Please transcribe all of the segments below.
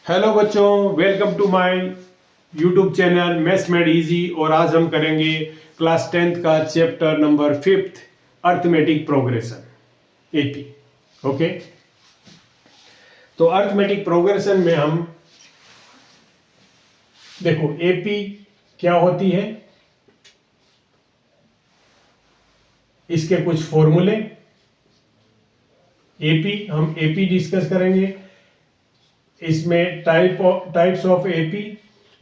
Hello बच्चों, welcome to my YouTube channel maths made easy. और आज हम करेंगे क्लास 10th का chapter number 5 arithmetic progression AP. Okay, तो अर्थमेटिक प्रोग्रेशन में हम देखो एपी क्या होती है, इसके कुछ फॉर्मूले। एपी हम एपी डिस्कस करेंगे, इसमें टाइप्स ऑफ एपी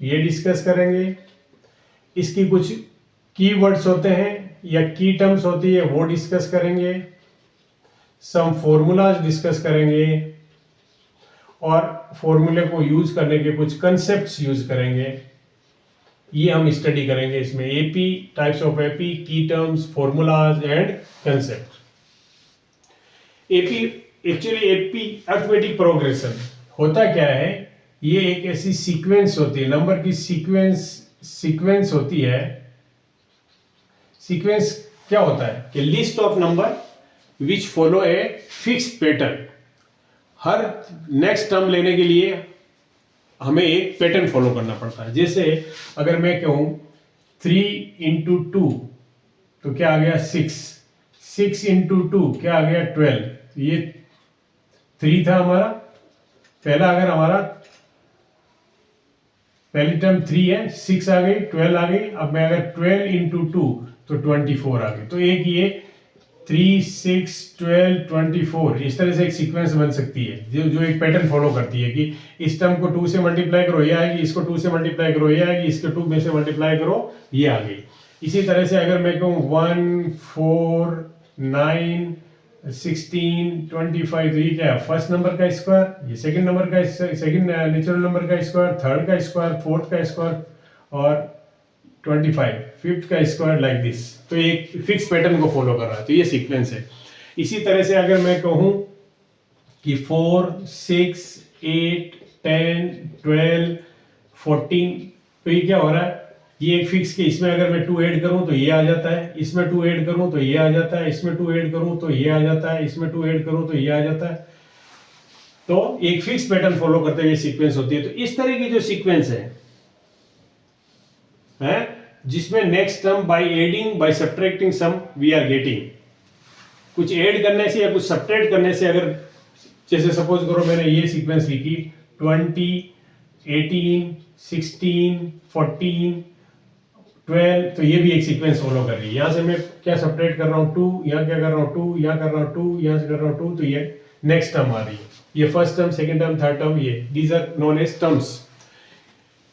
ये डिस्कस करेंगे। इसकी कुछ कीवर्ड्स होते हैं या की टर्म्स होती है वो डिस्कस करेंगे। सम फॉर्मूलाज डिस्कस करेंगे और फॉर्मूले को यूज करने के कुछ कंसेप्ट्स यूज करेंगे। ये हम स्टडी करेंगे इसमें, एपी, टाइप्स ऑफ एपी, की terms, formulas and concept. AP actually AP arithmetic progression होता क्या है, ये एक ऐसी सीक्वेंस होती है, नंबर की सीक्वेंस होती है। सीक्वेंस क्या होता है कि list of number which follow a fix pattern. Her next term लेने के लिए हमें एक पैटर्न फॉलो करना पड़ता है। जैसे अगर मैं कहूं 3 into 2 तो क्या आ गया 6, 6 into 2 क्या आ गया 12। ये 3 था हमारा पहला, अगर हमारा पहली टर्म 3 है, 6 आ गई, 12 आ गई। अब मैं अगर 12 into 2 तो 24 आ गई। तो एक ये 3, 6, 12, 24 इस तरह से एक सीक्वेंस बन सकती है जो एक पैटर्न फॉलो करती है कि इस टर्म को 2 से मल्टीप्लाई करो ये आएगी, इसको 2 से मल्टीप्लाई करो ये आएगी, इसको 2 में से मल्टीप्लाई करो ये आ गई। इसी तरह से अगर मैं कहूँ 1, 4, 9, 16, 25 तो ये क्या है, फर्स्ट नंबर का स्क्वायर, ये सेकंड नंबर का, सेकंड नेचुरल नंबर का स्क्वायर, थर्ड का स्क्वायर, फोर्थ का स्क्वायर और 25 फिफ्थ का स्क्वायर, लाइक दिस। तो एक फिक्स पैटर्न को फॉलो कर रहा है, तो ये सीक्वेंस है। इसी तरह से अगर मैं कहूं कि 4, 6, 8, 10, 12, 14 तो ये क्या हो रहा है, ये एक फिक्स के, इसमें अगर मैं 2 ऐड करूं तो ये आ जाता है, इसमें 2 ऐड करूं तो ये आ जाता है, इसमें 2 ऐड करूं तो ये आ जाता है, इसमें 2 ऐड करूं तो ये आ जाता है। तो एक फिक्स पैटर्न फॉलो करते हुए सीक्वेंस होती है। तो इस तरह की जो सीक्वेंस है जिसमें next term by adding by subtracting some we are getting, कुछ ऐड करने से या कुछ सब्ट्रैक्ट करने से, अगर जैसे सपोज करो मैंने ये सीक्वेंस लिखी 20, 18, 16, 14, 12 तो ये भी एक सीक्वेंस फॉलो कर रही है। यहां से मैं क्या सब्ट्रैक्ट कर रहा हूं 2, यहां क्या कर रहा हूं 2, यहां कर रहा हूं 2, यहां से कर रहा हूं 2, तो ये नेक्स्ट टर्म आ रही है। ये first term, second term, third term, ये these are known as terms.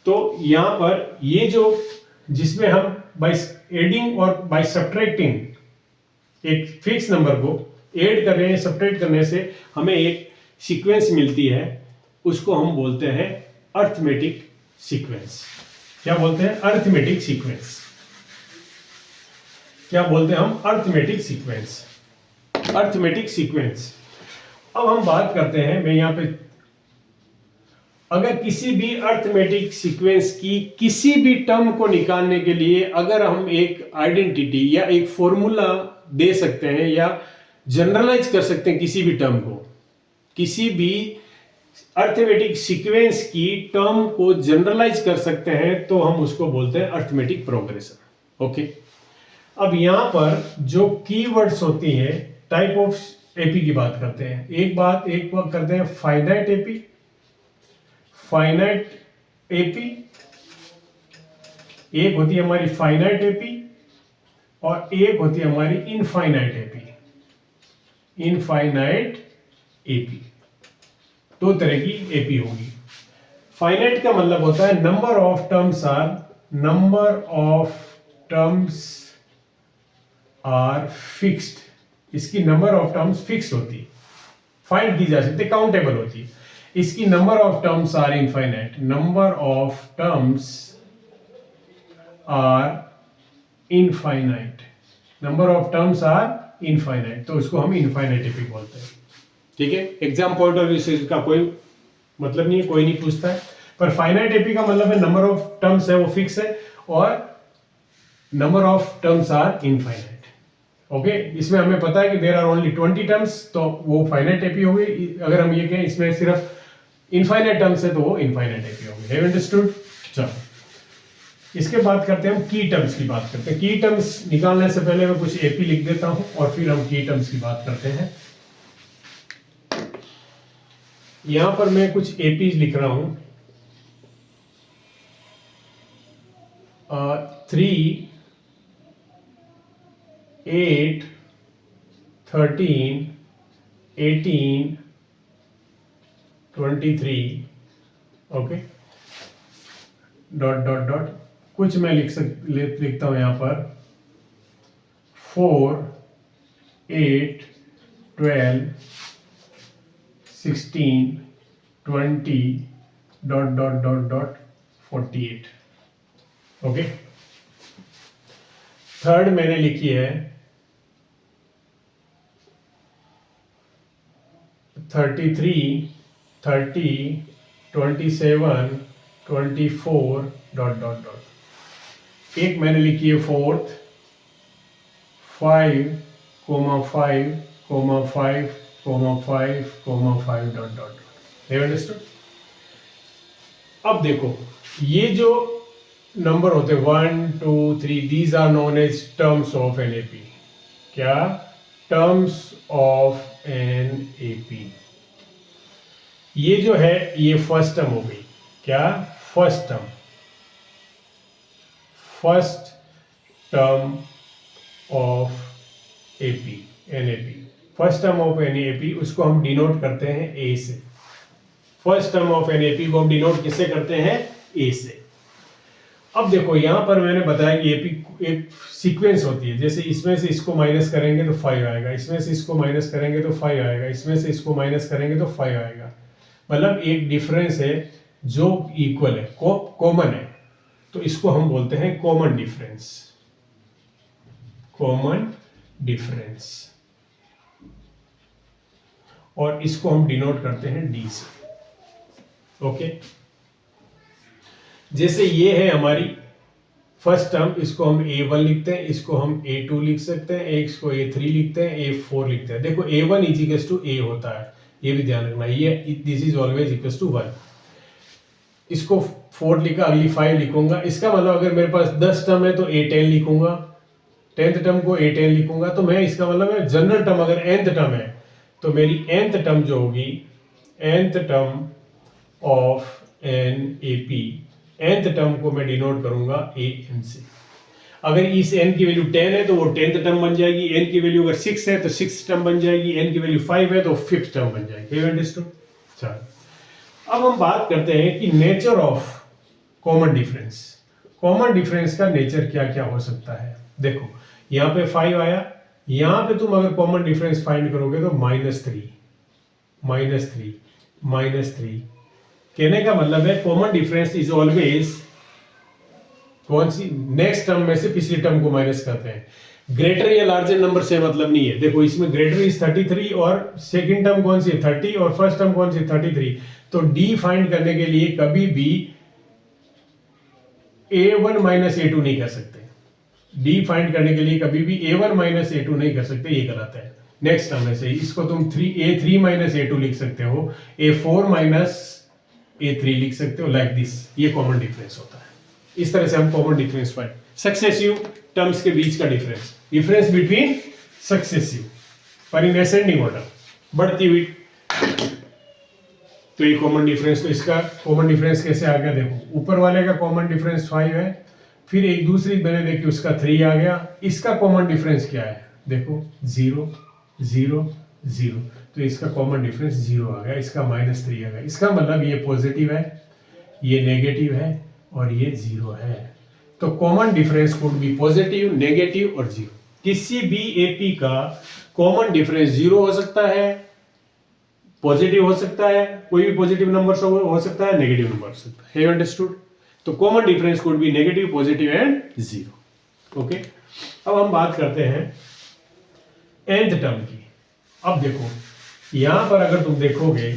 तो यहां पर ये जो जिसमें हम बाय एडिंग और बाय सब्ट्रैक्टिंग एक फिक्स नंबर को ऐड कर रहे हैं, सब्ट्रैक्ट करने से हमें एक सीक्वेंस मिलती है, उसको हम बोलते हैं अर्थमेटिक सीक्वेंस। क्या बोलते हैं? Arithmetic sequence. क्या बोलते हैं हम? Arithmetic sequence. Arithmetic sequence. अब हम बात करते हैं, मैं यहां पे अगर किसी भी अर्थमेटिक सीक्वेंस की किसी भी टर्म को निकालने के लिए अगर हम एक आइडेंटिटी या एक फॉर्मूला दे सकते हैं या जनरलाइज कर सकते हैं किसी भी टर्म को, किसी भी अर्थमेटिक सीक्वेंस की टर्म को जनरलाइज कर सकते हैं, तो हम उसको बोलते हैं अर्थमेटिक प्रोग्रेशन। ओके, अब यहां पर जो कीवर्ड्स होती हैं, टाइप ऑफ एपी की बात करते हैं। एक बात करते हैं फाइनाइट एपी, फाइनाइट एपी एक होती है हमारी फाइनाइट एपी और एक होती है हमारी इनफाइनाइट एपी। इनफाइनाइट एपी दो तरह की एपी होगी। फाइनाइट का मतलब होता है number of terms are fixed. इसकी नंबर ऑफ टर्म्स फिक्स होती है, फाइंड की जा सकती है, काउंटेबल होती है। इसकी number of terms are infinite. Number of terms are infinite. Number of terms are infinite, तो उसको हम इनफाइनाइट एपी बोलते हैं। ठीक है, एग्जाम पॉइंट ऑफ व्यू से इसका कोई मतलब नहीं है, कोई नहीं पूछता है। पर फाइनाइट एपी का मतलब है नंबर ऑफ टर्म्स है वो फिक्स है और number of terms are infinite. Okay इसमें हमें पता है कि देयर आर ओनली 20 टर्म्स, तो वो फाइनाइट एपी हो गई। अगर हम ये कहें इसमें सिर्फ इनफाइनाइट टर्म्स है तो वो इनफाइनाइट एपी हो गई। Have understood? चलो इसके बाद करते हैं हम की टर्म्स की बात करते हैं। की टर्म्स निकालने से पहले मैं कुछ एपी लिख देता हूं और फिर हम की टर्म्स की बात करते हैं। यहां पर मैं कुछ एपी लिख रहा हूं। 3, 8, 13, 18, 23, ओके डॉट डॉट डॉट कुछ मैं लिखता हूं यहां पर 4, 8, 12, 16, 20 dot dot dot dot 48, okay. Third मैंने लिखी है 33, 30, 27, 24 डॉट डॉट डॉट। एक मैंने लिखी है fourth 5, 5, 5, 5, 5 dot dot. Have understood? अब देखो ये जो नंबर होते 1, 2, 3 these are known as terms of an AP. क्या? Terms of an AP. ये जो है ये फर्स्ट टर्म हो गई। क्या? First term, first term of AP, an AP. First term of an AP उसको हम डिनोट करते हैं ए से। फर्स्ट टर्म ऑफ एनएपी को हम डिनोट किससे करते हैं? ए से। अब देखो यहां पर मैंने बताया कि एपी एक सीक्वेंस होती है। जैसे इसमें से इसको माइनस करेंगे तो 5 आएगा, इसमें से इसको माइनस करेंगे तो 5 आएगा, इसमें से इसको माइनस करेंगे तो 5 आएगा। मतलब एक डिफरेंस है जो इक्वल है, कॉमन है, तो इसको हम बोलते हैं कॉमन डिफरेंस। कॉमन डिफरेंस, और इसको हम डिनोट करते हैं डी से। ओके जैसे ये है हमारी फर्स्ट टर्म, इसको हम A1 लिखते हैं, इसको हम A2 लिख सकते हैं, इसको A3 लिखते हैं, A4 लिखते हैं। देखो A1 is equals to A होता है, ये भी ध्यान रखना। ये this is always equals to 1। इसको 4 लिखा, अगली 5 लिखूंगा। इसका मतलब अगर मेरे पास 10 टर्म है तो A10 लिखूंगा, 10th टर्म को A10 लिखूंगा। तो मैं इसका मतलब है जनरल टर्म अगर nth टर्म है तो मेरी nth टर्म जो होगी, nth term of an AP, nth term को मैं डिनोट करूंगा an से। अगर इस n की वैल्यू 10 है तो वो 10th टर्म बन जाएगी, n की वैल्यू अगर 6 है तो 6th टर्म बन जाएगी, n की वैल्यू 5 है तो 5th टर्म बन जाएगी। You understood? चलो अब हम बात करते हैं कि nature of common difference. Common difference का नेचर क्या क्या हो सकता है। देखो यहां पे 5 आया, यहां पे तुम अगर कॉमन डिफरेंस फाइंड करोगे तो -3, -3 कहने का मतलब है कॉमन डिफरेंस इज ऑलवेज कौन सी? नेक्स्ट टर्म में से पिछली टर्म को माइनस करते हैं। ग्रेटर या लार्जर नंबर से मतलब नहीं है। देखो इसमें ग्रेटर इज 33 और सेकंड टर्म कौन सी है? 30 और फर्स्ट टर्म कौन सी है? 33। तो डी फाइंड करने के लिए कभी भी A1 माइनस A2 नहीं कर सकते। डी फाइंड करने के लिए कभी भी A1 माइनस A2 नहीं कर सकते, ये गलत है। नेक्स्ट टर्म में से इसको तुम A3 माइनस A2 लिख सकते हो, A4 माइनस A3 लिख सकते हो, लाइक दिस। ये कॉमन डिफरेंस होता है। इस तरह से हम common difference find, successive terms के बीच का डिफरेंस, डिफरेंस बिटवीन सक्सेसिव, पर इन असेंडिंग ऑर्डर, बढ़ती हुई। तो ये कॉमन डिफरेंस, तो इसका कॉमन डिफरेंस कैसे आ गया? देखो ऊपर वाले का कॉमन डिफरेंस 5 है, फिर एक दूसरी मैंने देखी उसका 3 आ गया। इसका कॉमन डिफरेंस क्या है? देखो 0, 0, 0, तो इसका कॉमन डिफरेंस 0 आ गया, इसका -3 आ गया। इसका मतलब ये पॉजिटिव है, ये नेगेटिव है और ये 0 है। तो common difference could B positive, negative और 0। किसी भी एपी का कॉमन डिफरेंस 0 हो सकता है, पॉजिटिव हो सकता है, कोई भी पॉजिटिव नंबर हो सकता है, नेगेटिव नंबर हो सकता है। Have understood? तो common difference could be negative, positive and 0। Okay अब हम बात करते हैं nth टर्म की। अब देखो यहां पर अगर तुम देखोगे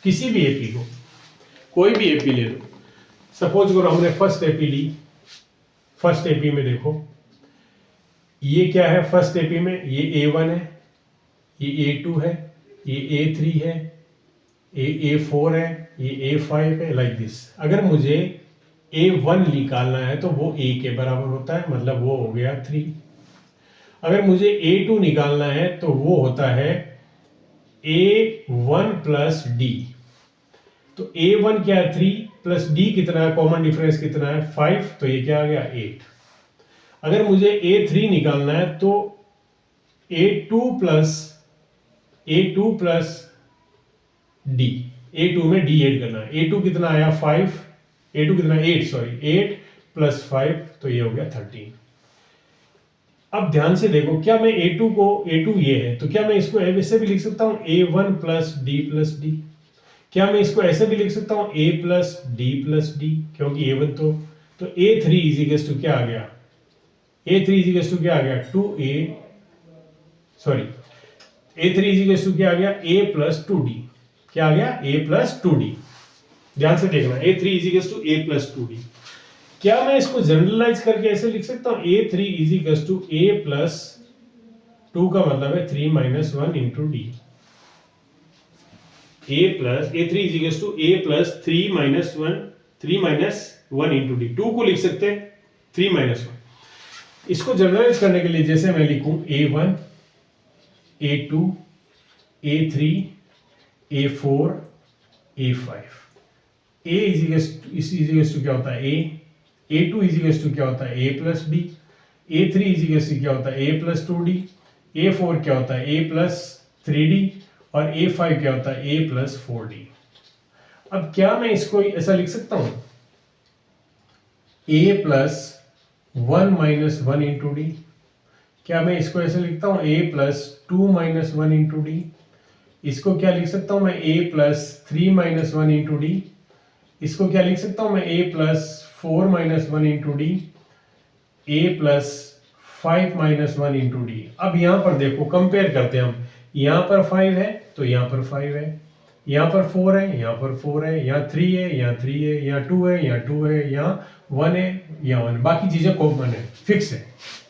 किसी भी एपी को, कोई भी एपी ले लो, सपोज करो हमने फर्स्ट एपी ली। फर्स्ट एपी में देखो ये क्या है फर्स्ट एपी में, ये A1 है, ये A2 है, ये A3 है, ये A4 है, ये A5 है, लाइक दिस। अगर मुझे A1 निकालना है तो वो A के बराबर होता है, मतलब वो हो गया 3। अगर मुझे A2 निकालना है तो वो होता है A1 प्लस D। तो A1 क्या है 3 प्लस D कितना है, कॉमन डिफरेंस कितना है 5, तो ये क्या आ गया 8। अगर मुझे A3 निकालना है तो A2 प्लस D, A2 में D ऐड करना है। A2 कितना आया 5, A2 कितना 8, सॉरी 8 प्लस 5, तो ये हो गया 13। अब ध्यान से देखो, क्या मैं A2 को, A2 ये है तो क्या मैं इसको ऐसे भी लिख सकता हूं A1 प्लस D, क्या मैं इसको ऐसे भी लिख सकता हूं A प्लस D, क्योंकि A1 तो A3 इजिकल्स टू क्या आ गया, A3 इजिकल्स टू क्या आ गया 2A, sorry A3 equals to क्या आ गया A प्लस 2D, क्या आ गया A प्लस 2D। ध्यान से देखना, A3 equals to A plus 2D। क्या मैं इसको जनरलाइज करके ऐसे लिख सकता हूं A3 equals to A plus 2 का मतलब है 3 minus 1 into D. A3 equals to A plus 3 minus 1 into D. 2 को लिख सकते हैं 3 माइनस 1। इसको जनरलाइज करने के लिए जैसे मैं लिखूं A1, A2, A3, A4, A5। A इजिकल्स to क्या होता है A2 इजिकल्स टू क्या होता है A plus B, A3 equals to क्या होता है A प्लस 2D, A4 क्या होता है A प्लस 3D और A5 क्या होता है A प्लस 4D। अब क्या मैं इसको ऐसा लिख सकता हूं A plus 1 minus 1 into D. क्या मैं इसको ऐसे लिखता हूं A plus 2 minus 1 into D. इसको क्या लिख सकता हूं मैं A plus 3 minus 1 into D. इसको क्या लिख सकता हूं मैं A plus 4 minus 1 into D, A plus 5 minus 1 into D. अब यहां पर देखो, कंपेयर करते हैं हम, यहां पर 5 है तो यहां पर 5 है, यहां पर 4 है, यहां पर 4 है, यहां 3 है, यहां 3 है, यहां 2 है, यहां 2 है, यहां 1 है, यहां 1, बाकी चीजें कॉमन है, फिक्स है।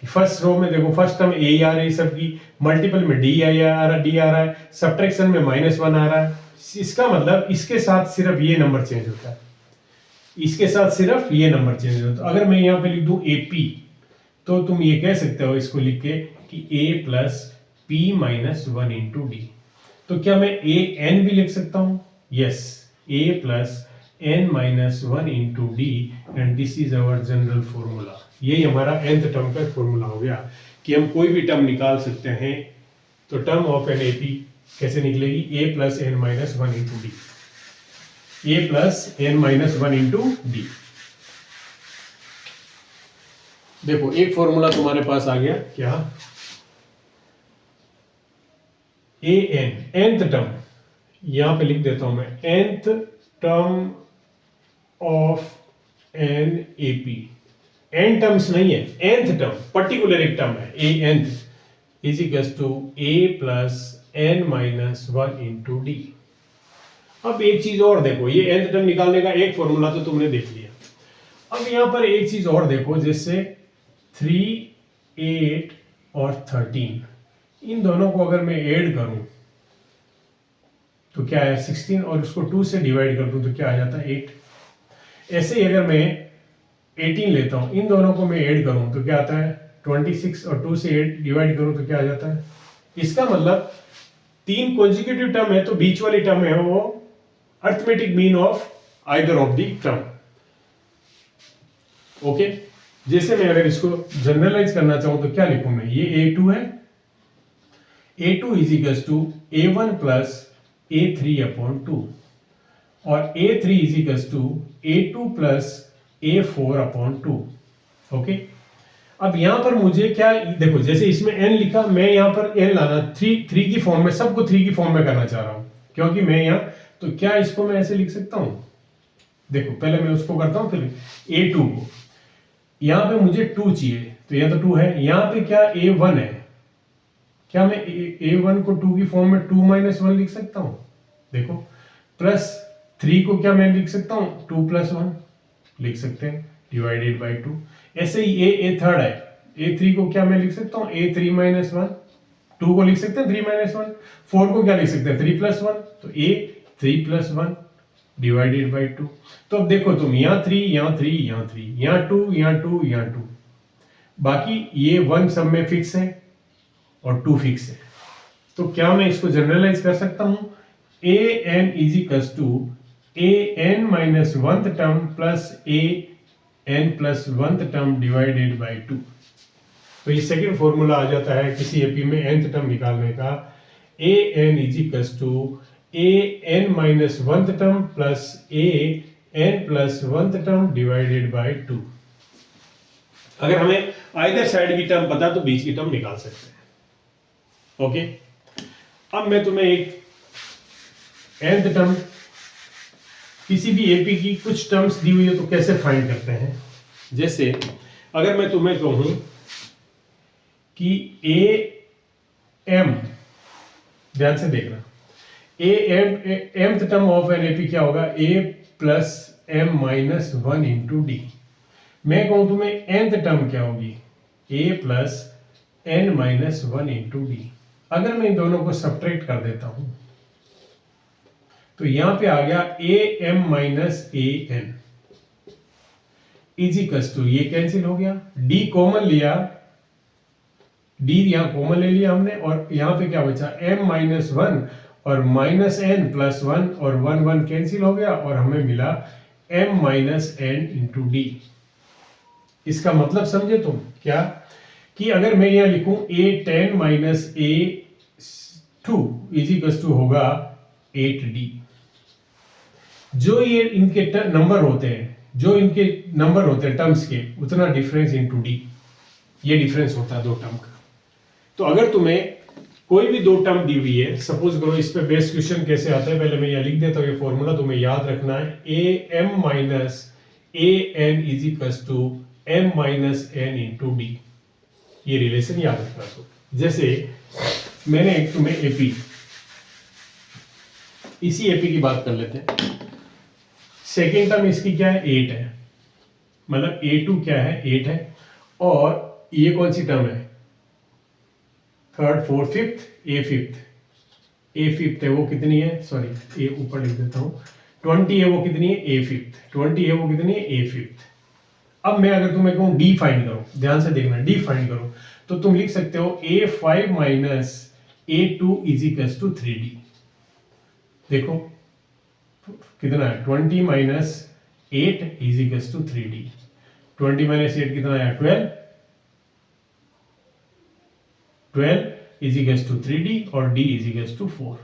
फर्स्ट रो में देखो, फर्स्ट टर्म A आ रही है सबकी, मल्टीपल में D आ रहा है, सब्ट्रैक्शन में -1 आ रहा है। इसका मतलब इसके साथ सिर्फ ये नंबर चेंज होता है, इसके साथ सिर्फ ये नंबर चेंज होता है। अगर मैं यहाँ पे लिख दूं AP, तो तुम ये कह सकते हो इसको लिख के कि A plus P minus 1 into D. तो क्या मैं AN भी लिख सकता हूं? Yes, A plus N minus 1 into D, and this is our general formula. ये हमारा nth टर्म का फॉर्मूला हो गया कि हम कोई भी टर्म निकाल सकते हैं। तो टर्म ऑफ एन AP कैसे निकलेगी? A plus N minus 1 into D, A plus N minus 1 into D. देखो एक फॉर्मूला तुम्हारे पास आ गया, क्या? AN, nth टर्म, यहां पे लिख देता हूं मैं, nth term of an AP। n terms नहीं है, nth टर्म, पर्टिकुलर एक टर्म है, A nth is equals to A plus N minus 1 into D. अब एक चीज और देखो, ये nth टर्म निकालने का एक फॉर्मूला तो तुमने देख लिया। अब यहां पर एक चीज और देखो, जैसे 3, 8 और 13, इन दोनों को अगर मैं ऐड करूं तो क्या है 16, और उसको 2 से डिवाइड कर दूं तो क्या आ जाता है 8। ऐसे ही अगर मैं 18 लेता हूं, इन दोनों को मैं ऐड करूं तो क्या आता है 26, और 2 से 8 डिवाइड करूं तो क्या आ जाता है। इसका मतलब 3 कॉन्जिक्यूटिव टर्म है तो बीच वाली टर्म है वो arithmetic mean of either of the term. Okay, जैसे मैं अगर इसको जनरलाइज करना चाहूं तो क्या लिखूं मैं, ये A2 है, A2 is equals to A1 plus A3 upon 2, और A3 is equals to A2 plus A4 upon 2। Okay, अब यहां पर मुझे क्या, देखो जैसे इसमें n लिखा, मैं यहां पर n लाना 3 की फॉर्म में, सबको 3 की फॉर्म में करना चाह रहा हूं क्योंकि मैं यहां, तो क्या इसको मैं ऐसे लिख सकता हूं, देखो पहले मैं उसको करता हूं, फिर A2 को, यहां पे मुझे 2 चाहिए तो यहां तो 2 है, यहां पे क्या A1 है, क्या मैं A1 को 2 की फॉर्म में 2 माइनस 1 लिख सकता हूं, देखो, प्लस 3 को क्या मैं लिख सकता हूं 2 प्लस 1 लिख सकते हैं डिवाइडेड बाय 2। ऐसे ही A थर्ड है, A3 को क्या मैं लिख सकता हूँ, A3 माइनस वन, 2 को लिख सकते हैं 3 माइनस वन, 4 को क्या लिख सकते हैं 3 प्लस वन, तो A3 plus one divided by 2। तो अब देखो तुम यहाँ 3, यहाँ 3, यहाँ 3, यहाँ 2, यहाँ 2, यहाँ 2, बाकी ये 1 सब में फिक्स है और 2 फिक्स है। तो क्या मैं इसको जनरलाइज कर सकता हूं, a N is equals to a n minus one term plus a n plus one term divided by 2। तो ये सेकेंड फॉर्मूला आ जाता है किसी एपी में nth टर्म निकालने का, a N is equals to a n minus one term plus a n plus one term divided by 2। अगर हमें आइदर साइड की टर्म पता तो बीच की टर्म निकाल सकते हैं। ओके, अब मैं तुम्हें एक nth टर्म किसी भी एपी की कुछ टर्म्स दी हुई है तो कैसे फाइंड करते हैं। जैसे अगर मैं तुम्हें कहूं कि ए एम, ध्यान से देखना, a m mth term of an AP क्या होगा, a plus m minus one into d. मैं कहूं तुम्हें nth टर्म क्या होगी, a plus n minus one into d. अगर मैं इन दोनों को सब्ट्रैक्ट कर देता हूं तो यहां पे आ गया A M minus A N equals to, ये कैंसिल हो गया, डी कॉमन लिया, डी यहां कॉमन ले लिया हमने, और यहां पे क्या बचा m माइनस वन और माइनस एन प्लस वन, और वन वन कैंसिल हो गया और हमें मिला m minus N into D. इसका मतलब समझे तुम क्या, कि अगर मैं यहां लिखूं a10 minus a2 equals to होगा 8d। जो ये इनके नंबर होते हैं, जो इनके नंबर होते हैं टर्म्स के, उतना डिफरेंस इनटू डी, ये डिफरेंस होता है दो टर्म का। तो अगर तुम्हें कोई भी दो टर्म दी हुई है, सपोज करो, इस पे बेस्ट क्वेश्चन कैसे आता है, पहले मैं यह लिख देता हूं, ये फॉर्मूला तुम्हें याद रखना है, A M minus A N is equals to M minus N into D. ये रिलेशन याद रखना। तो जैसे मैंने एक तुम्हें एपी, इसी एपी की बात कर लेते हैं। सेकेंड टर्म इसकी क्या है, 8 है, मतलब A2 क्या है, 8 है, और ये कौन सी टर्म है, third fourth fifth, A fifth है, वो कितनी है, सॉरी ए ऊपर लिख देता हूं, 20 है, वो कितनी है, ए फिफ्थ, 20 है, वो कितनी है, ए फिफ्थ। अब मैं अगर तुम्हें कहूं डी फाइंड करो, ध्यान से देखना, डी फाइंड करो, तो तुम लिख सकते हो A5 minus A2 is equals to 3D। देखो कितना है, 20 minus 8 is equals to 3D। 20 minus 8 कितना है, 12, 12 इज इक्वल्स टू 3D, और D इज इक्वल्स टू 4।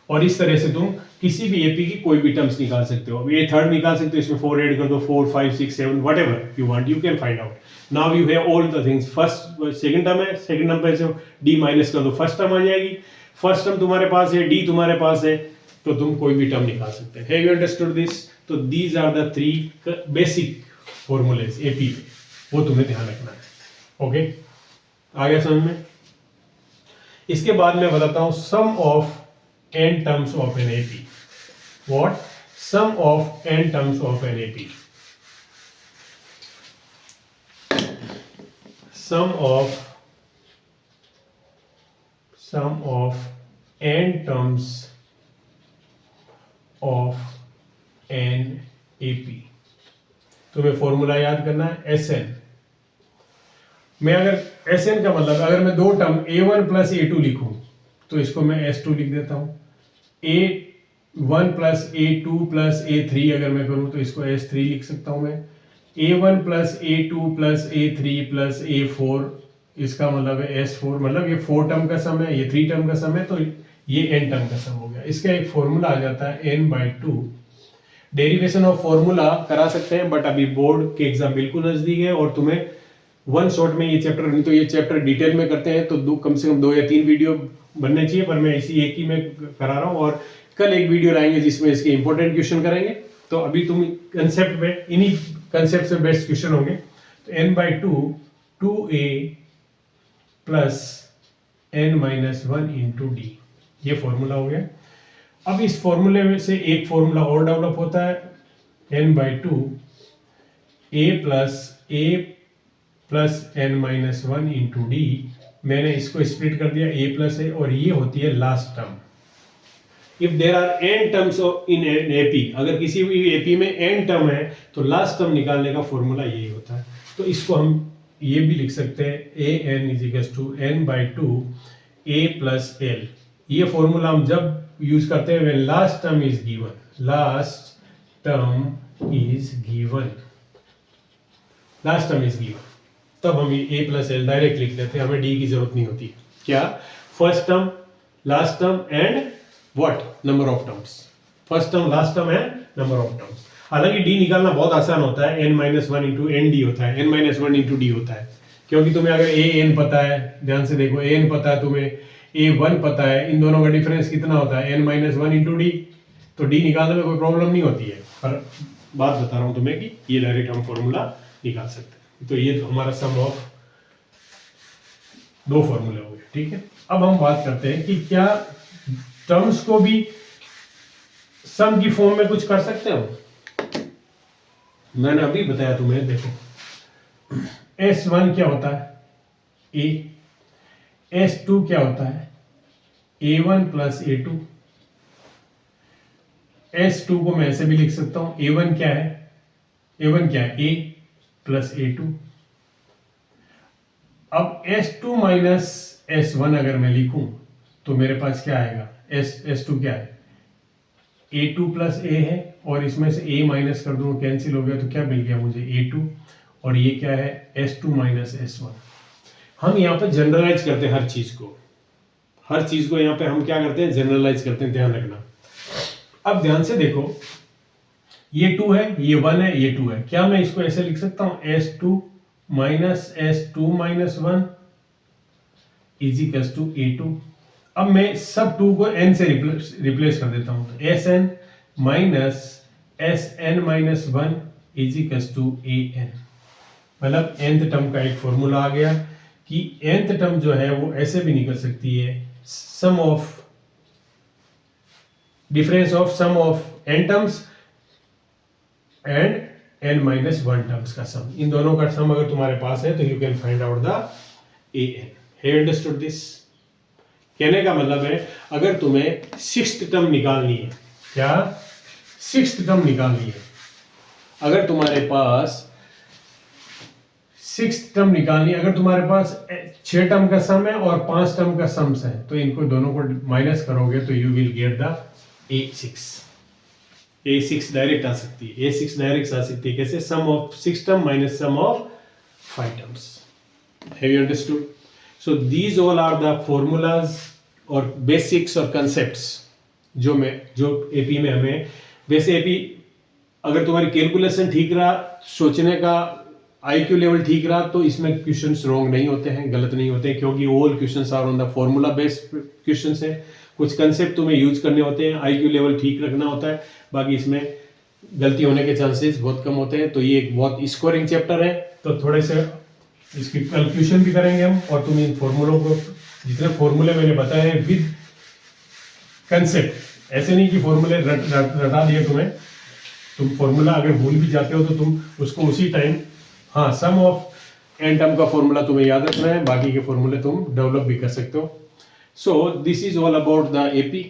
और इस तरह से तुम किसी भी एपी की कोई भी टर्म्स निकाल सकते हो। अब ये थर्ड निकाल सकते हो, इसमें 4 ऐड कर दो, 4 5 6 7 whatever you want, you can find out. Now you have all the things. First second term है, सेकंड टर्म पे से डी माइनस कर दो, फर्स्ट टर्म आ जाएगी, फर्स्ट टर्म तुम्हारे पास है, डी तुम्हारे पास है, तो तुम कोई भी टर्म निकाल सकते हैं। Have you understood this? तो these are the three basic formulas AP पे, वो तुम्हें ध्यान रखना है। ओके, आ गया समझ में? इसके बाद मैं बताता हूं सम of n terms of an AP. What? Sum of n terms of an AP. Sum of n terms of an AP. तुम्हें फॉर्मूला याद करना है SN। मैं अगर SN का मतलब, अगर मैं दो टर्म A1 प्लस A2 लिखूं तो इसको मैं S2 लिख देता हूं। A1 plus A2 plus A3 अगर मैं करूं तो इसको S3 लिख सकता हूं मैं। A1 plus A2 plus A3 plus A4, इसका मतलब है S4, मतलब ये 4 टर्म का सम है, ये 3 टर्म का सम है, तो ये n टर्म का सम हो गया। इसका एक फॉर्मूला आ जाता है n/2। डेरिवेशन ऑफ फॉर्मूला करा सकते हैं, बट अभी बोर्ड के एग्जाम बिल्कुल नजदीक है और तुम्हें वन शॉट में ये चैप्टर, नहीं तो ये चैप्टर डिटेल में करते हैं तो कम से कम 2 या 3 वीडियो बनने चाहिए, पर मैं इसी एक ही में करा रहा हूँ, और कल एक वीडियो लाएंगे जिसमें इसके इंपॉर्टेंट क्वेश्चन करेंगे। तो अभी तुम कंसेप्ट में, इन्हीं कंसेप्ट से बेस्ट क्वेश्चन होंगे। तो n/2 2a plus n minus 1 into D, ये फॉर्मूला हो गया। अब इस फॉर्मूले में से एक फॉर्मूला और डेवलप होता है, n/2 a plus a plus n minus one into D, मैंने इसको स्प्लिट कर दिया, a प्लस है, और ये होती है last term. If there are n terms in AP, अगर किसी भी एपी में n टर्म है तो लास्ट टर्म निकालने का फॉर्मूला यही होता है। तो इसको हम ये भी लिख सकते हैं a N is equal to n by two a plus l. ये फॉर्मूला हम जब यूज करते हैं when last term is given, last term is given, last term is given, तब हम a प्लस एल डायरेक्ट लिख लेते हैं, हमें d की जरूरत नहीं होती। क्या? First term, last term and what? Number of terms. First term, last term and number of terms. हालांकि d निकालना बहुत आसान होता है, n minus one into N D होता है, n minus one into D होता है, क्योंकि तुम्हें अगर a n पता है, ध्यान से देखो, a n पता है, तुम्हें a वन पता है, इन दोनों का डिफरेंस कितना होता है? n minus one into D, तो d निकालने में कोई प्रॉब्लम नहीं होती है। पर बात बता रहा हूं तुम्हें कि ये डायरेक्ट हम फॉर्मूला निकाल सकते हैं। तो ये हमारा सम ऑफ दो फॉर्मूले हो गए, ठीक है। अब हम बात करते हैं कि क्या टर्म्स को भी सम की फॉर्म में कुछ कर सकते हो। मैंने अभी बताया तुम्हें, देखो S1 क्या होता है? A, S2 क्या होता है? A1 plus A2। S2 को मैं ऐसे भी लिख सकता हूं, A1 क्या है? A1 क्या है? A plus A2। अब S2 माइनस S1 अगर मैं लिखूं तो मेरे पास क्या आएगा? S2 क्या है? A2 प्लस A है, और इसमें से A माइनस कर दूं, कैंसिल हो गया, तो क्या मिल गया मुझे? A2, और ये क्या है? S2 minus S1। हम यहाँ पे जनरलाइज करते हैं हर चीज को, हर चीज को यहाँ पे हम क्या करते हैं? जनरलाइज करते हैं, ध्यान रखना। अब ध्यान से देखो, ये 2 है, ये 1 है, ये 2 है, क्या मैं इसको ऐसे लिख सकता हूँ? S2 minus S2 minus 1 is equal to A2। अब मैं सब 2 को n से रिप्लेस कर देता हूं, तो Sn minus Sn minus 1 is equal to An। मतलब nth टर्म का एक फॉर्मूला आ गया कि nth टर्म जो है वो ऐसे भी निकल सकती है, sum of difference of sum of n terms and n minus 1 terms का सम। इन दोनों का सम अगर तुम्हारे पास है तो you can find out the An। Have you understood this? कहने का मतलब है, अगर तुम्हें सिक्स्थ टर्म निकालनी है, क्या? सिक्स्थ टर्म निकालनी है, अगर तुम्हारे पास सिक्स्थ टर्म निकालनी है, अगर तुम्हारे पास 6 टर्म का सम है और 5 टर्म का सम्स है, तो इनको दोनों को माइनस करोगे तो you will get the A6। A6 direct आ सकती है, A6 डायरेक्ट आ सकती है, कैसे? Sum of 6 term minus sum of 5 terms. Have you understood? So these all are the formulas और बेसिक्स और कंसेप्ट्स जो एपी में हमें, वैसे एपी अगर तुम्हारी कैलकुलेशन ठीक रहा, सोचने का IQ लेवल ठीक रहा, तो इसमें क्वेश्चंस रॉन्ग नहीं होते हैं, गलत नहीं होते हैं, क्योंकि all questions are on the formula based questions है। कुछ कंसेप्ट तुम्हें यूज करने होते हैं, IQ लेवल ठीक रखना होता है, बाकी इसमें गलती होने के चांसेस बहुत कम होते हैं। तो ये एक बहुत स्कोरिंग चैप्टर है, तो थोड़े से इसकी कैलकुलेशन भी करेंगे हम, और तुम इन फॉर्मूलों को, जितने फॉर्मूले मैंने बताए हैं विद कंसेप्ट, ऐसे नहीं कि फॉर्मूले रटा दिए तुम्हें, तुम फॉर्मूला अगर भूल भी जाते हो तो तुम उसको उसी टाइम, हाँ, सम ऑफ एन टर्म का फॉर्मूला तुम्हें याद रखना है, बाकी के फॉर्मूले तुम डेवलप भी कर सकते हो। So this is all about the AP,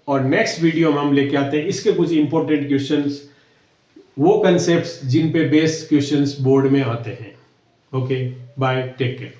और नेक्स्ट वीडियो में हम लेके आते हैं इसके कुछ इंपॉर्टेंट क्वेश्चंस, वो कंसेप्ट्स जिन पे बेस्ड क्वेश्चंस बोर्ड में आते हैं। Okay, bye, take care.